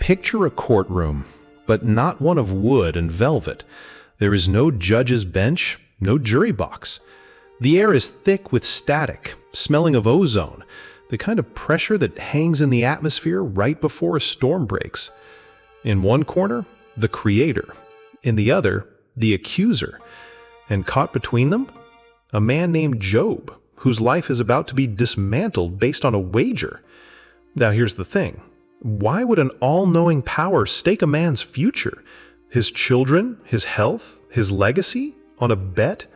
Picture a courtroom, but not one of wood and velvet. There is no judge's bench, no jury box. The air is thick with static, smelling of ozone, the kind of pressure that hangs in the atmosphere right before a storm breaks. In one corner, the creator. In the other, the accuser. And caught between them, a man named Job, whose life is about to be dismantled based on a wager. Now here's the thing. Why would an all-knowing power stake a man's future, his children, his health, his legacy, on a bet?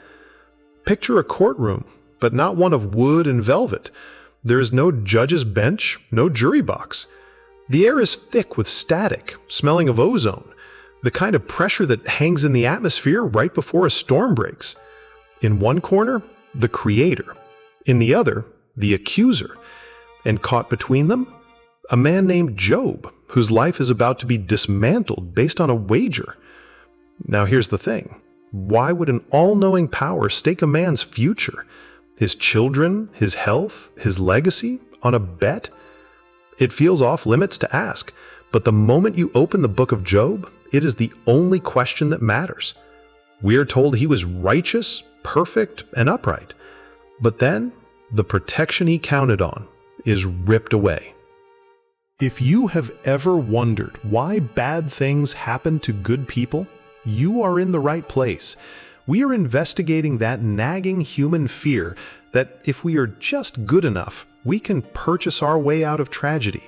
Picture a courtroom, but not one of wood and velvet. There is no judge's bench, no jury box. The air is thick with static, smelling of ozone, the kind of pressure that hangs in the atmosphere right before a storm breaks. In one corner, the creator. In the other, the accuser. And caught between them, a man named Job, whose life is about to be dismantled based on a wager. Now here's the thing. Why would an all-knowing power stake a man's future, his children, his health, his legacy, on a bet? It feels off limits to ask, but the moment you open the book of Job, it is the only question that matters. We are told he was righteous, perfect, and upright. But then, the protection he counted on is ripped away. If you have ever wondered why bad things happen to good people, you are in the right place. We are investigating that nagging human fear that if we are just good enough, we can purchase our way out of tragedy.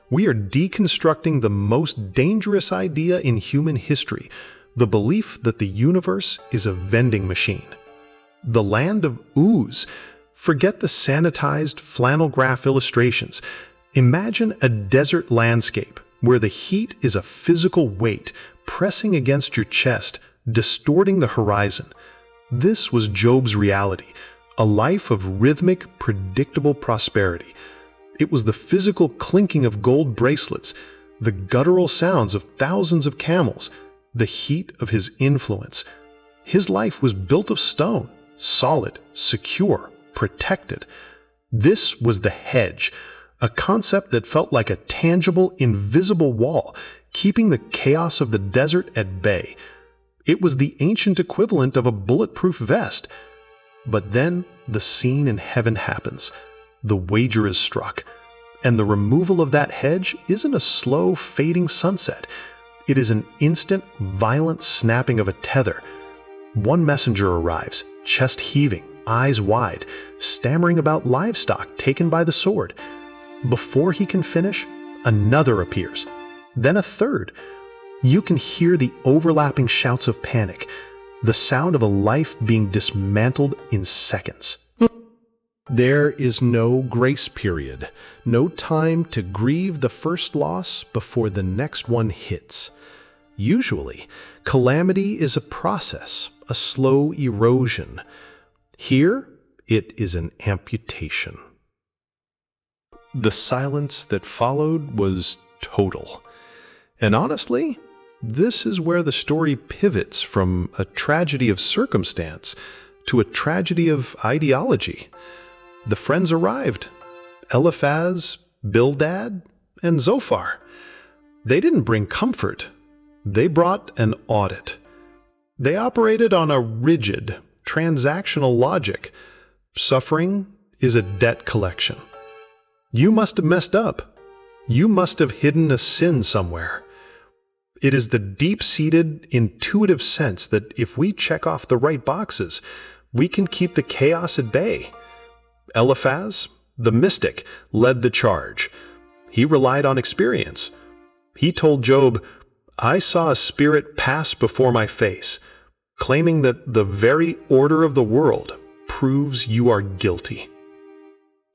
We are deconstructing the most dangerous idea in human history, the belief that the universe is a vending machine. The land of Uz. Forget the sanitized flannel graph illustrations. Imagine a desert landscape where the heat is a physical weight pressing against your chest, distorting the horizon. This was Job's reality, a life of rhythmic, predictable prosperity. It was the physical clinking of gold bracelets, the guttural sounds of thousands of camels, the heat of his influence. His life was built of stone, solid, secure, protected. This was the hedge, a concept that felt like a tangible, invisible wall, keeping the chaos of the desert at bay. It was the ancient equivalent of a bulletproof vest. But then the scene in heaven happens. The wager is struck. And the removal of that hedge isn't a slow, fading sunset. It is an instant, violent snapping of a tether. One messenger arrives, chest heaving, eyes wide, stammering about livestock taken by the sword. Before he can finish, another appears. Then a third. You can hear the overlapping shouts of panic, the sound of a life being dismantled in seconds. There is no grace period, no time to grieve the first loss before the next one hits. Usually, calamity is a process, a slow erosion. Here, it is an amputation. The silence that followed was total. And honestly, this is where the story pivots from a tragedy of circumstance to a tragedy of ideology. The friends arrived. Eliphaz, Bildad, and Zophar. They didn't bring comfort. They brought an audit. They operated on a rigid, transactional logic. Suffering is a debt collection. You must have messed up. You must have hidden a sin somewhere. It is the deep-seated, intuitive sense that if we check off the right boxes, we can keep the chaos at bay. Eliphaz, the mystic, led the charge. He relied on experience. He told Job, "I saw a spirit pass before my face," claiming that the very order of the world proves you are guilty.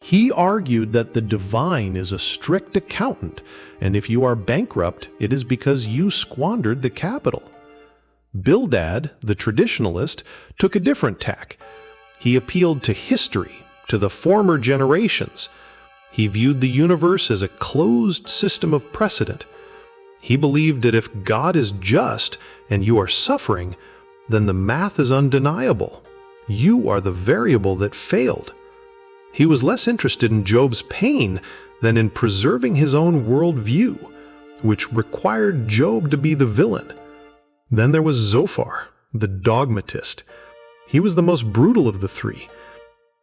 He argued that the divine is a strict accountant, and if you are bankrupt, it is because you squandered the capital. Bildad, the traditionalist, took a different tack. He appealed to history, to the former generations. He viewed the universe as a closed system of precedent. He believed that if God is just and you are suffering, then the math is undeniable. You are the variable that failed. He was less interested in Job's pain than in preserving his own worldview. which required Job to be the villain. Then there was Zophar, the dogmatist. He was the most brutal of the three.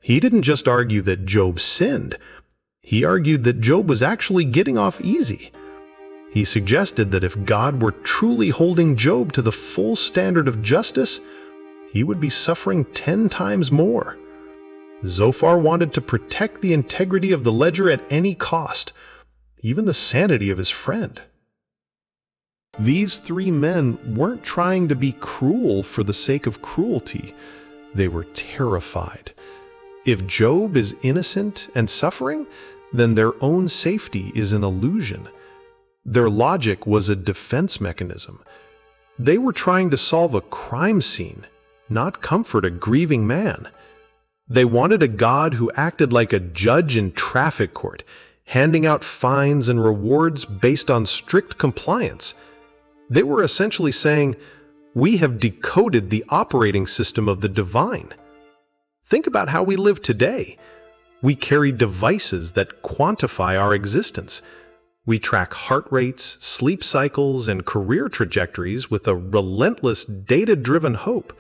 He didn't just argue that Job sinned. He argued that Job was actually getting off easy. He suggested that if God were truly holding Job to the full standard of justice, he would be suffering 10 times more. Zophar wanted to protect the integrity of the ledger at any cost, even the sanity of his friend. These three men weren't trying to be cruel for the sake of cruelty. They were terrified. If Job is innocent and suffering, then their own safety is an illusion. Their logic was a defense mechanism. They were trying to solve a crime scene, not comfort a grieving man. They wanted a God who acted like a judge in traffic court, handing out fines and rewards based on strict compliance. They were essentially saying, "We have decoded the operating system of the divine." Think about how we live today. We carry devices that quantify our existence. We track heart rates, sleep cycles, and career trajectories with a relentless data-driven hope.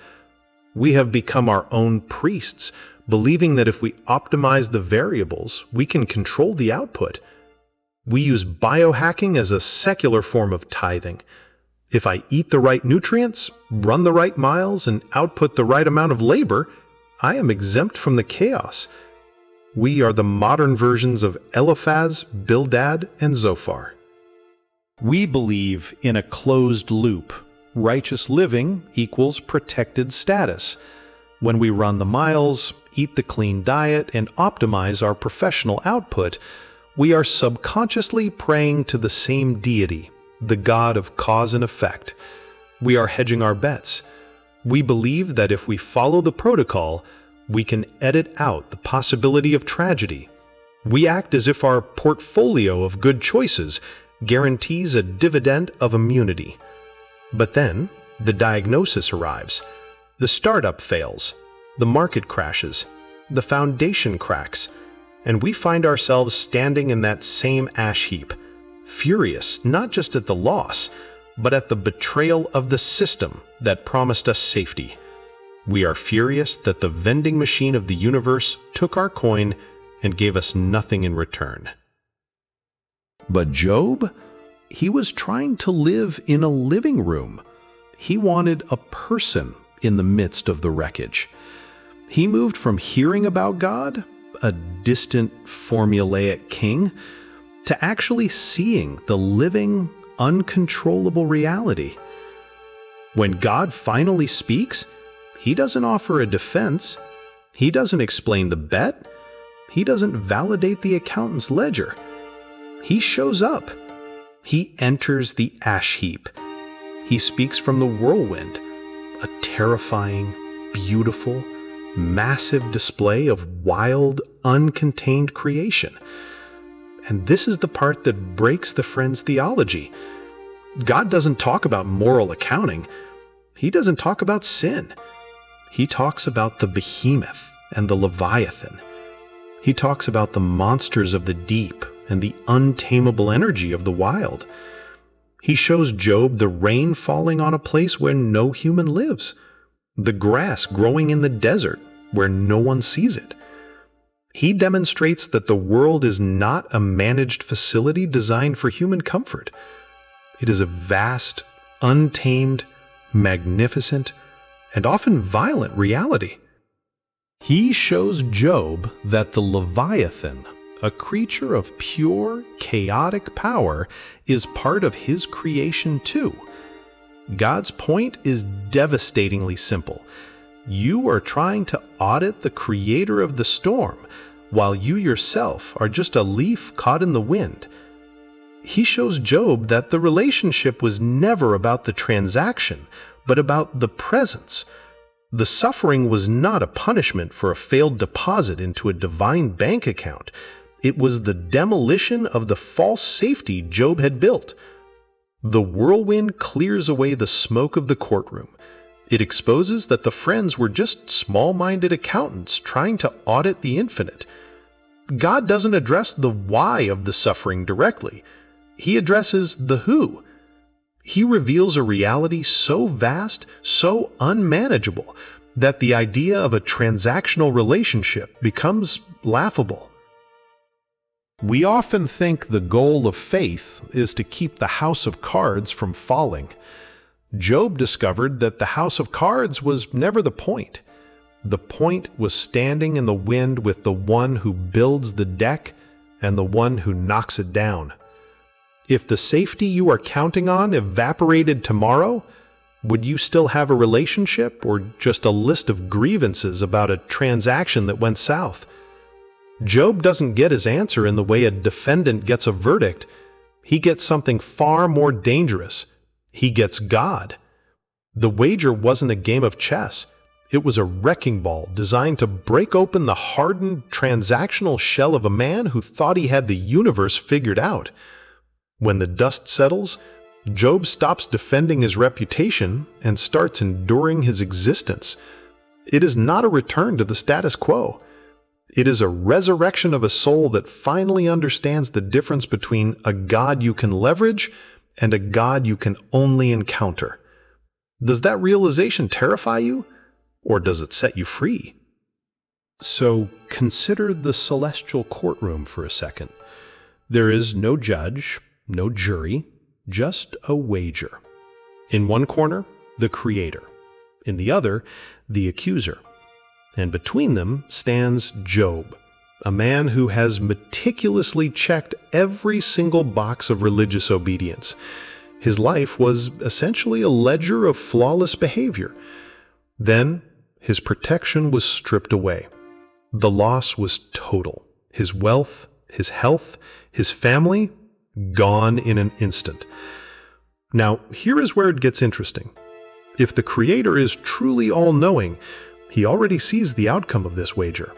We have become our own priests, believing that if we optimize the variables, we can control the output. We use biohacking as a secular form of tithing. If I eat the right nutrients, run the right miles, and output the right amount of labor, I am exempt from the chaos. We are the modern versions of Eliphaz, Bildad, and Zophar. We believe in a closed loop. Righteous living equals protected status. When we run the miles, eat the clean diet, and optimize our professional output, we are subconsciously praying to the same deity, the God of cause and effect. We are hedging our bets. We believe that if we follow the protocol, we can edit out the possibility of tragedy. We act as if our portfolio of good choices guarantees a dividend of immunity. But then, the diagnosis arrives. The startup fails. The market crashes. The foundation cracks. And we find ourselves standing in that same ash heap, furious not just at the loss, but at the betrayal of the system that promised us safety. We are furious that the vending machine of the universe took our coin and gave us nothing in return. But Job, he was trying to live in a living room. He wanted a person in the midst of the wreckage. He moved from hearing about God, a distant formulaic king, to actually seeing the living, uncontrollable reality. When God finally speaks, he doesn't offer a defense. He doesn't explain the bet. He doesn't validate the accountant's ledger. He shows up. He enters the ash heap. He speaks from the whirlwind, a terrifying, beautiful, massive display of wild, uncontained creation. And this is the part that breaks the friend's theology. God doesn't talk about moral accounting. He doesn't talk about sin. He talks about the Behemoth and the Leviathan. He talks about the monsters of the deep and the untamable energy of the wild. He shows Job the rain falling on a place where no human lives, the grass growing in the desert where no one sees it. He demonstrates that the world is not a managed facility designed for human comfort. It is a vast, untamed, magnificent, and often violent reality. He shows Job that the Leviathan, a creature of pure, chaotic power, is part of his creation too. God's point is devastatingly simple. You are trying to audit the creator of the storm, while you yourself are just a leaf caught in the wind. He shows Job that the relationship was never about the transaction, but about the presence. The suffering was not a punishment for a failed deposit into a divine bank account. It was the demolition of the false safety Job had built. The whirlwind clears away the smoke of the courtroom. It exposes that the friends were just small-minded accountants trying to audit the infinite. God doesn't address the why of the suffering directly. He addresses the who. He reveals a reality so vast, so unmanageable, that the idea of a transactional relationship becomes laughable. We often think the goal of faith is to keep the house of cards from falling. Job discovered that the house of cards was never the point. The point was standing in the wind with the one who builds the deck and the one who knocks it down. If the safety you are counting on evaporated tomorrow, would you still have a relationship or just a list of grievances about a transaction that went south? Job doesn't get his answer in the way a defendant gets a verdict. He gets something far more dangerous. He gets God. The wager wasn't a game of chess. It was a wrecking ball designed to break open the hardened, transactional shell of a man who thought he had the universe figured out. When the dust settles, Job stops defending his reputation and starts enduring his existence. It is not a return to the status quo. It is a resurrection of a soul that finally understands the difference between a God you can leverage and a God you can only encounter. Does that realization terrify you, or does it set you free? So consider the celestial courtroom for a second. There is no judge, no jury, just a wager. In one corner, the Creator. In the other, the accuser. And between them stands Job, a man who has meticulously checked every single box of religious obedience. His life was essentially a ledger of flawless behavior. Then, his protection was stripped away. The loss was total. His wealth, his health, his family, gone in an instant. Now, here is where it gets interesting. If the Creator is truly all-knowing, he already sees the outcome of this wager.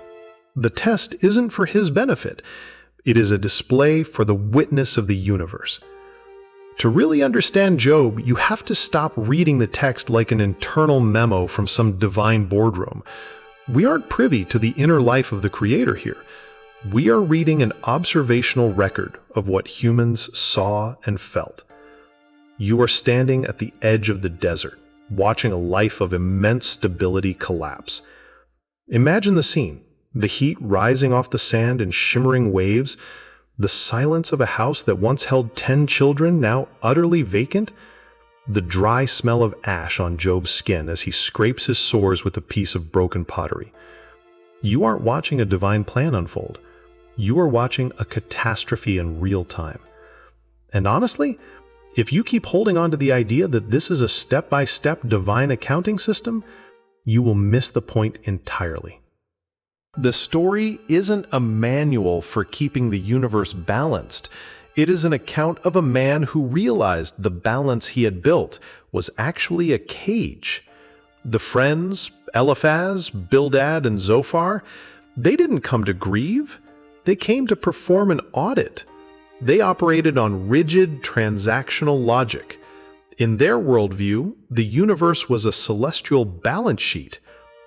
The test isn't for his benefit. It is a display for the witness of the universe. To really understand Job, you have to stop reading the text like an internal memo from some divine boardroom. We aren't privy to the inner life of the Creator here. We are reading an observational record of what humans saw and felt. You are standing at the edge of the desert, watching a life of immense stability collapse. Imagine the scene, the heat rising off the sand in shimmering waves, the silence of a house that once held 10 children, now utterly vacant, the dry smell of ash on Job's skin as he scrapes his sores with a piece of broken pottery. You aren't watching a divine plan unfold. You are watching a catastrophe in real time. And honestly, if you keep holding on to the idea that this is a step-by-step divine accounting system, you will miss the point entirely. The story isn't a manual for keeping the universe balanced. It is an account of a man who realized the balance he had built was actually a cage. The friends, Eliphaz, Bildad, and Zophar, they didn't come to grieve. They came to perform an audit. They operated on rigid transactional logic. In their worldview, the universe was a celestial balance sheet.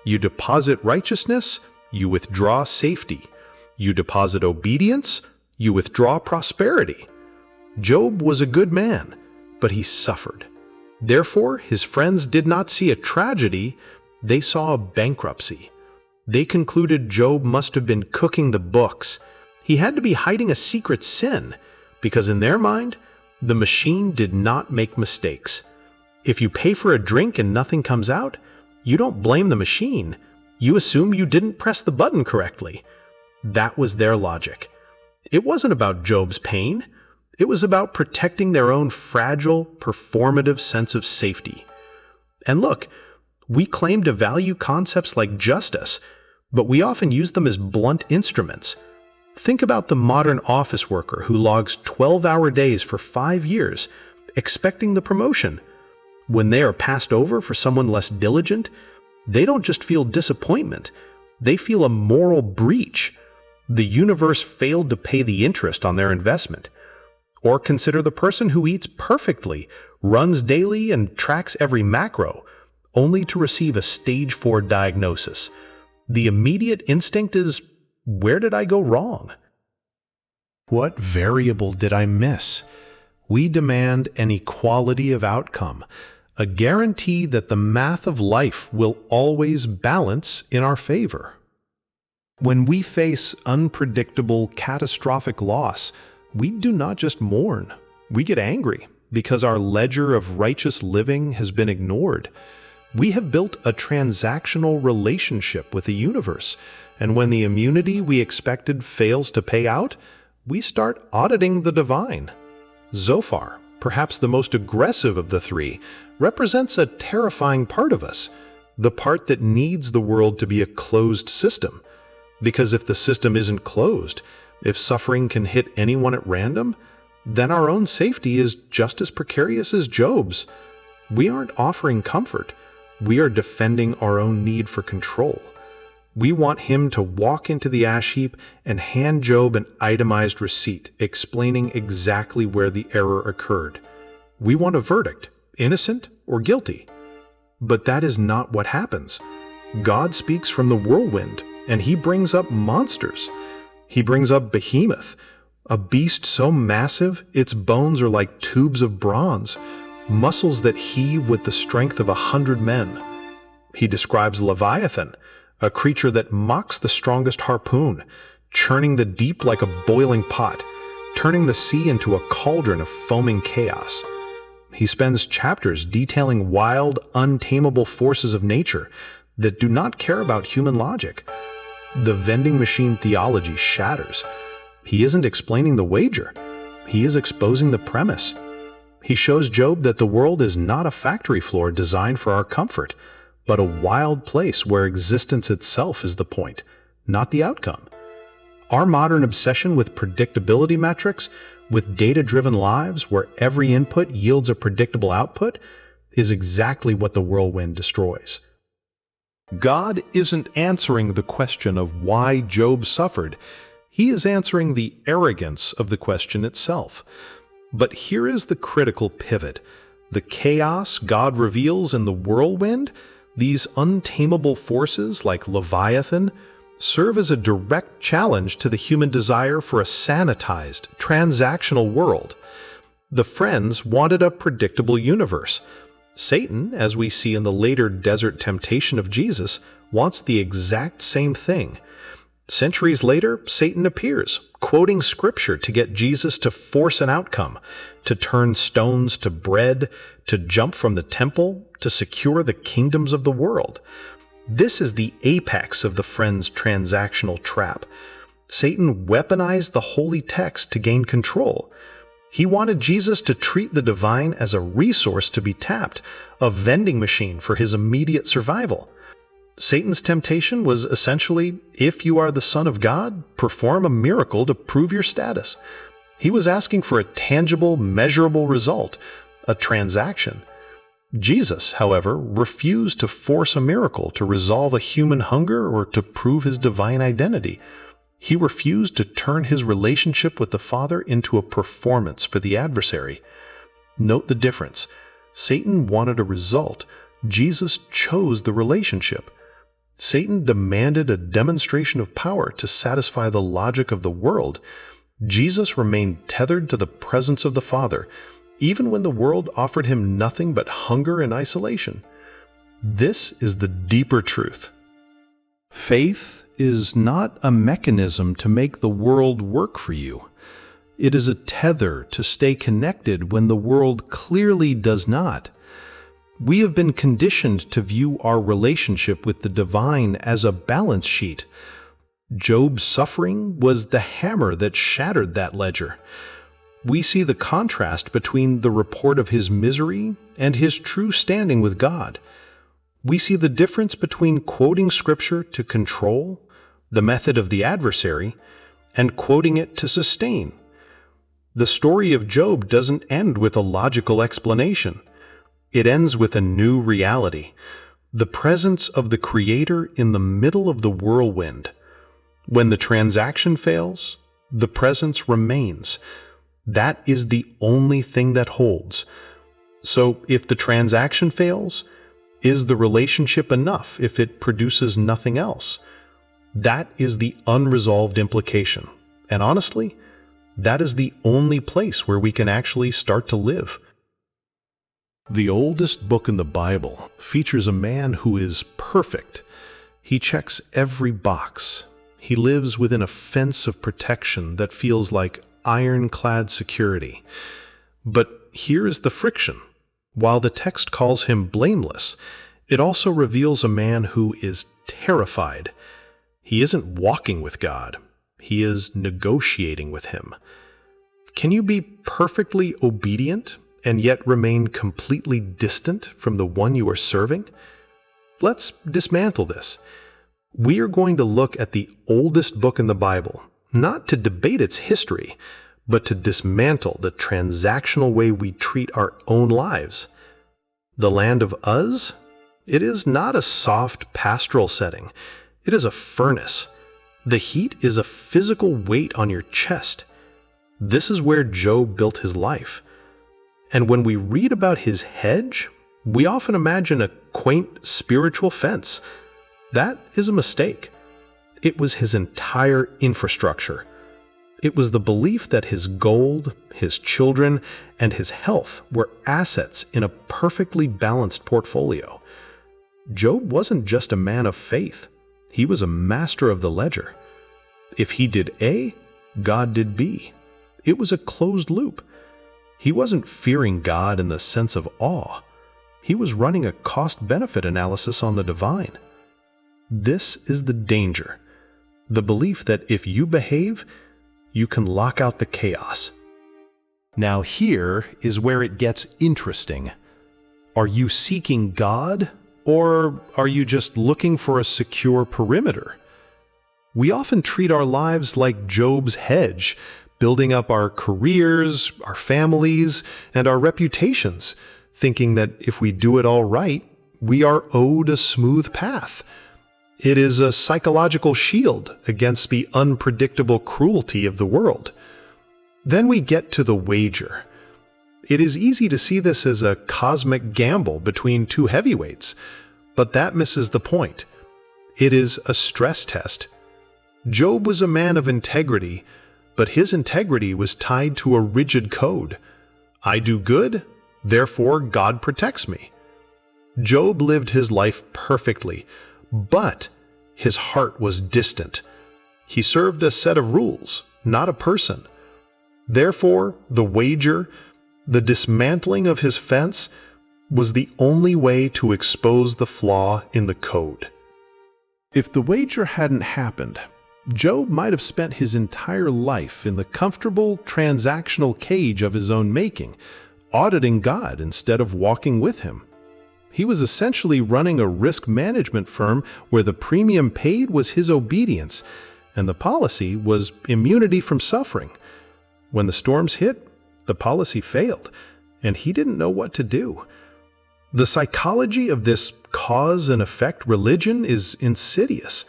You deposit righteousness, you withdraw safety. You deposit obedience, you withdraw prosperity. Job was a good man, but he suffered. Therefore, his friends did not see a tragedy, they saw a bankruptcy. They concluded Job must have been cooking the books. He had to be hiding a secret sin, because in their mind, the machine did not make mistakes. If you pay for a drink and nothing comes out, you don't blame the machine. You assume you didn't press the button correctly. That was their logic. It wasn't about Job's pain. It was about protecting their own fragile, performative sense of safety. And look, we claim to value concepts like justice, but we often use them as blunt instruments. Think about the modern office worker who logs 12-hour days for 5 years, expecting the promotion. When they are passed over for someone less diligent, they don't just feel disappointment, they feel a moral breach. The universe failed to pay the interest on their investment. Or consider the person who eats perfectly, runs daily, and tracks every macro, only to receive a stage 4 diagnosis. The immediate instinct is, where did I go wrong? What variable did I miss? We demand an equality of outcome, a guarantee that the math of life will always balance in our favor. When we face unpredictable, catastrophic loss, we do not just mourn, we get angry because our ledger of righteous living has been ignored. We have built a transactional relationship with the universe, and when the immunity we expected fails to pay out, we start auditing the divine. Zophar, perhaps the most aggressive of the three, represents a terrifying part of us, the part that needs the world to be a closed system. Because if the system isn't closed, if suffering can hit anyone at random, then our own safety is just as precarious as Job's. We aren't offering comfort. We are defending our own need for control. We want him to walk into the ash heap and hand Job an itemized receipt explaining exactly where the error occurred. We want a verdict, innocent or guilty. But that is not what happens. God speaks from the whirlwind, and he brings up monsters. He brings up Behemoth, a beast so massive its bones are like tubes of bronze, muscles that heave with the strength of 100 men. He describes Leviathan, a creature that mocks the strongest harpoon, churning the deep like a boiling pot, turning the sea into a cauldron of foaming chaos. He spends chapters detailing wild, untamable forces of nature that do not care about human logic. The vending machine theology shatters. He isn't explaining the wager. He is exposing the premise. He shows Job that the world is not a factory floor designed for our comfort, but a wild place where existence itself is the point, not the outcome. Our modern obsession with predictability metrics, with data-driven lives where every input yields a predictable output, is exactly what the whirlwind destroys. God isn't answering the question of why Job suffered. He is answering the arrogance of the question itself. But here is the critical pivot. The chaos God reveals in the whirlwind, these untamable forces like Leviathan, serve as a direct challenge to the human desire for a sanitized, transactional world. The friends wanted a predictable universe. Satan, as we see in the later desert temptation of Jesus, wants the exact same thing. Centuries later, Satan appears, quoting scripture to get Jesus to force an outcome, to turn stones to bread, to jump from the temple, to secure the kingdoms of the world. This is the apex of the friends' transactional trap. Satan weaponized the holy text to gain control. He wanted Jesus to treat the divine as a resource to be tapped, a vending machine for his immediate survival. Satan's temptation was essentially, if you are the Son of God, perform a miracle to prove your status. He was asking for a tangible, measurable result, a transaction. Jesus, however, refused to force a miracle to resolve a human hunger or to prove his divine identity. He refused to turn his relationship with the Father into a performance for the adversary. Note the difference. Satan wanted a result. Jesus chose the relationship. Satan demanded a demonstration of power to satisfy the logic of the world. Jesus remained tethered to the presence of the Father, even when the world offered him nothing but hunger and isolation. This is the deeper truth. Faith is not a mechanism to make the world work for you. It is a tether to stay connected when the world clearly does not. We have been conditioned to view our relationship with the divine as a balance sheet. Job's suffering was the hammer that shattered that ledger. We see the contrast between the report of his misery and his true standing with God. We see the difference between quoting scripture to control, the method of the adversary, and quoting it to sustain. The story of Job doesn't end with a logical explanation. It ends with a new reality, the presence of the Creator in the middle of the whirlwind. When the transaction fails, the presence remains. That is the only thing that holds. So if the transaction fails, is the relationship enough if it produces nothing else? That is the unresolved implication. And honestly, That is the only place where we can actually start to live. The oldest book in the Bible features a man who is perfect. He checks every box. He lives within a fence of protection that feels like ironclad security. But here is the friction. While the text calls him blameless, it also reveals a man who is terrified. He isn't walking with God. He is negotiating with him. Can you be perfectly obedient and yet remain completely distant from the one you are serving? Let's dismantle this. We are going to look at the oldest book in the Bible, not to debate its history, but to dismantle the transactional way we treat our own lives. The land of Uz? It is not a soft pastoral setting. It is a furnace. The heat is a physical weight on your chest. This is where Job built his life. And when we read about his hedge, we often imagine a quaint spiritual fence. That is a mistake. It was his entire infrastructure. It was the belief that his gold, his children, and his health were assets in a perfectly balanced portfolio. Job wasn't just a man of faith. He was a master of the ledger. If he did A, God did B. It was a closed loop. He wasn't fearing God in the sense of awe. He was running a cost-benefit analysis on the divine. This is the danger. The belief that if you behave, you can lock out the chaos. Now here is where it gets interesting. Are you seeking God, or are you just looking for a secure perimeter? We often treat our lives like Job's hedge, building up our careers, our families, and our reputations, thinking that if we do it all right, we are owed a smooth path. It is a psychological shield against the unpredictable cruelty of the world. Then we get to the wager. It is easy to see this as a cosmic gamble between two heavyweights, but that misses the point. It is a stress test. Job was a man of integrity, but his integrity was tied to a rigid code. I do good, therefore God protects me. Job lived his life perfectly, but his heart was distant. He served a set of rules, not a person. Therefore, the wager, the dismantling of his fence, was the only way to expose the flaw in the code. If the wager hadn't happened, Job might have spent his entire life in the comfortable transactional cage of his own making, auditing God instead of walking with him. He was essentially running a risk management firm where the premium paid was his obedience, and the policy was immunity from suffering. When the storms hit, the policy failed, and he didn't know what to do. The psychology of this cause and effect religion is insidious.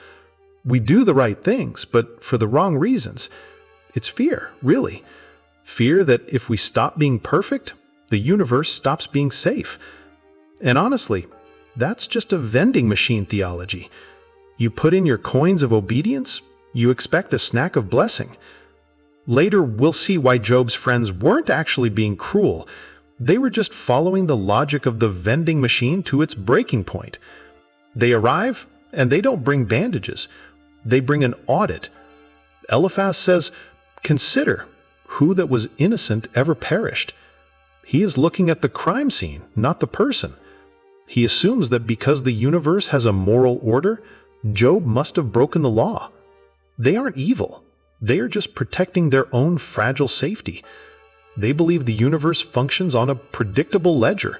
We do the right things, but for the wrong reasons. It's fear, really. Fear that if we stop being perfect, the universe stops being safe. And honestly, that's just a vending machine theology. You put in your coins of obedience, you expect a snack of blessing. Later, we'll see why Job's friends weren't actually being cruel. They were just following the logic of the vending machine to its breaking point. They arrive, and they don't bring bandages. They bring an audit. Eliphaz says, "Consider who that was innocent ever perished." He is looking at the crime scene, not the person. He assumes that because the universe has a moral order, Job must have broken the law. They aren't evil. They are just protecting their own fragile safety. They believe the universe functions on a predictable ledger.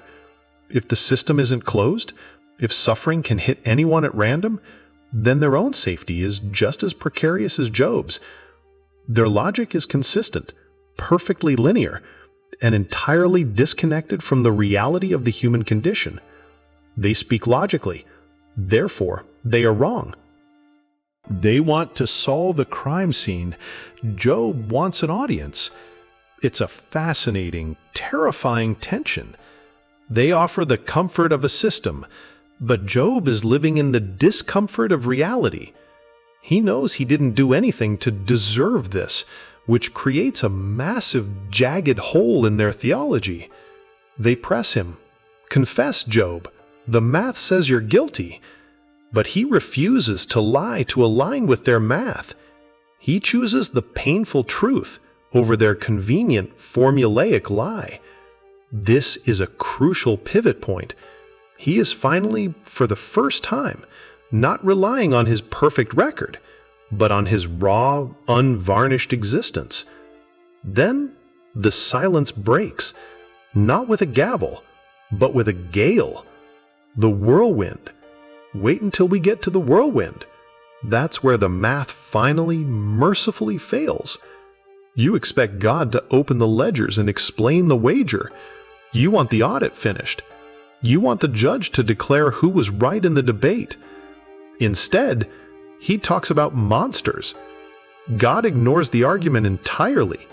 If the system isn't closed, if suffering can hit anyone at random, then their own safety is just as precarious as Job's. Their logic is consistent, perfectly linear, and entirely disconnected from the reality of the human condition. They speak logically. Therefore, they are wrong. They want to solve the crime scene. Job wants an audience. It's a fascinating, terrifying tension. They offer the comfort of a system, but Job is living in the discomfort of reality. He knows he didn't do anything to deserve this, which creates a massive jagged hole in their theology. They press him. Confess, Job. The math says you're guilty. But he refuses to lie to align with their math. He chooses the painful truth over their convenient formulaic lie. This is a crucial pivot point. He is finally, for the first time, not relying on his perfect record, but on his raw, unvarnished existence. Then the silence breaks, not with a gavel, but with a gale. The whirlwind. Wait until we get to the whirlwind. That's where the math finally, mercifully fails. You expect God to open the ledgers and explain the wager. You want the audit finished. You want the judge to declare who was right in the debate. Instead, he talks about monsters. God ignores the argument entirely.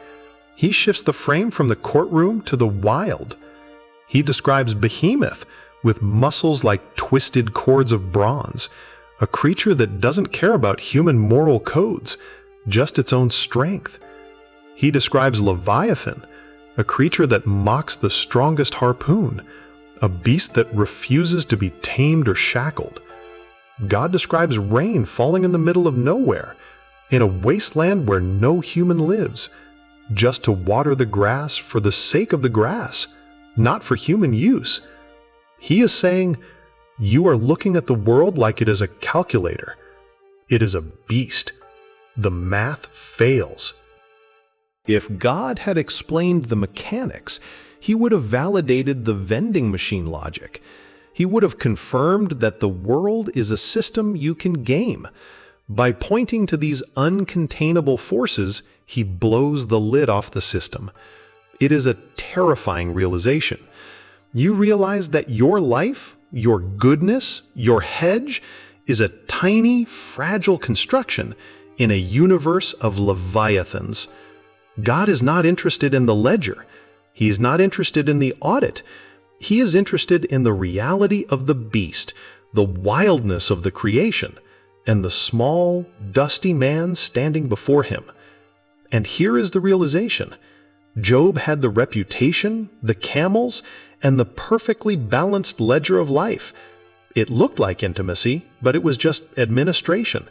He shifts the frame from the courtroom to the wild. He describes Behemoth with muscles like twisted cords of bronze, a creature that doesn't care about human moral codes, just its own strength. He describes Leviathan, a creature that mocks the strongest harpoon, a beast that refuses to be tamed or shackled. God describes rain falling in the middle of nowhere, in a wasteland where no human lives, just to water the grass for the sake of the grass, not for human use. He is saying, you are looking at the world like it is a calculator. It is a beast. The math fails. If God had explained the mechanics, he would have validated the vending machine logic. He would have confirmed that the world is a system you can game. By pointing to these uncontainable forces, he blows the lid off the system. It is a terrifying realization. You realize that your life, your goodness, your hedge is a tiny, fragile construction in a universe of leviathans. God is not interested in the ledger. He is not interested in the audit. He is interested in the reality of the beast, the wildness of the creation, and the small, dusty man standing before him. And here is the realization. Job had the reputation, the camels, and the perfectly balanced ledger of life. It looked like intimacy, but it was just administration.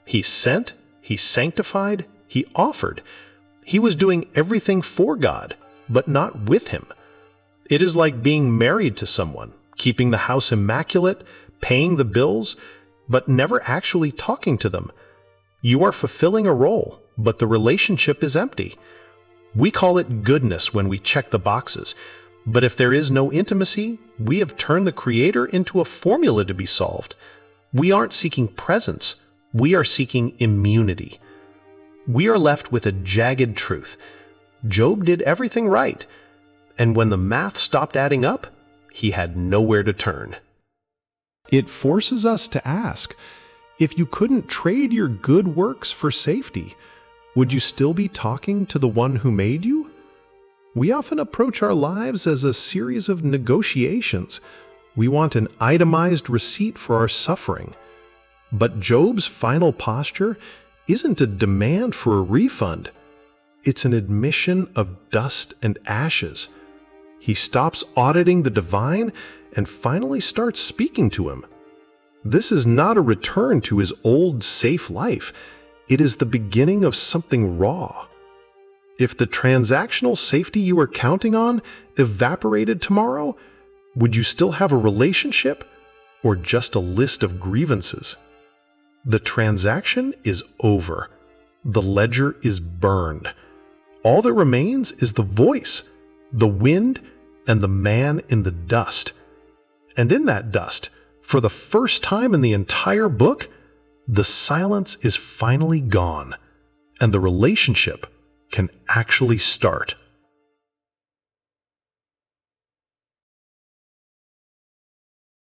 He sent, he sanctified, he offered. He was doing everything for God, but not with him. It is like being married to someone, keeping the house immaculate, paying the bills, but never actually talking to them. You are fulfilling a role, but the relationship is empty. We call it goodness when we check the boxes, but if there is no intimacy, we have turned the Creator into a formula to be solved. We aren't seeking presence, we are seeking immunity. We are left with a jagged truth. Job did everything right, and when the math stopped adding up, he had nowhere to turn. It forces us to ask, if you couldn't trade your good works for safety, would you still be talking to the one who made you? We often approach our lives as a series of negotiations. We want an itemized receipt for our suffering. But Job's final posture isn't a demand for a refund. It's an admission of dust and ashes. He stops auditing the divine and finally starts speaking to him. This is not a return to his old safe life. It is the beginning of something raw. If the transactional safety you were counting on evaporated tomorrow, would you still have a relationship or just a list of grievances? The transaction is over. The ledger is burned. All that remains is the voice, the wind, and the man in the dust. And in that dust, for the first time in the entire book, the silence is finally gone, and the relationship can actually start.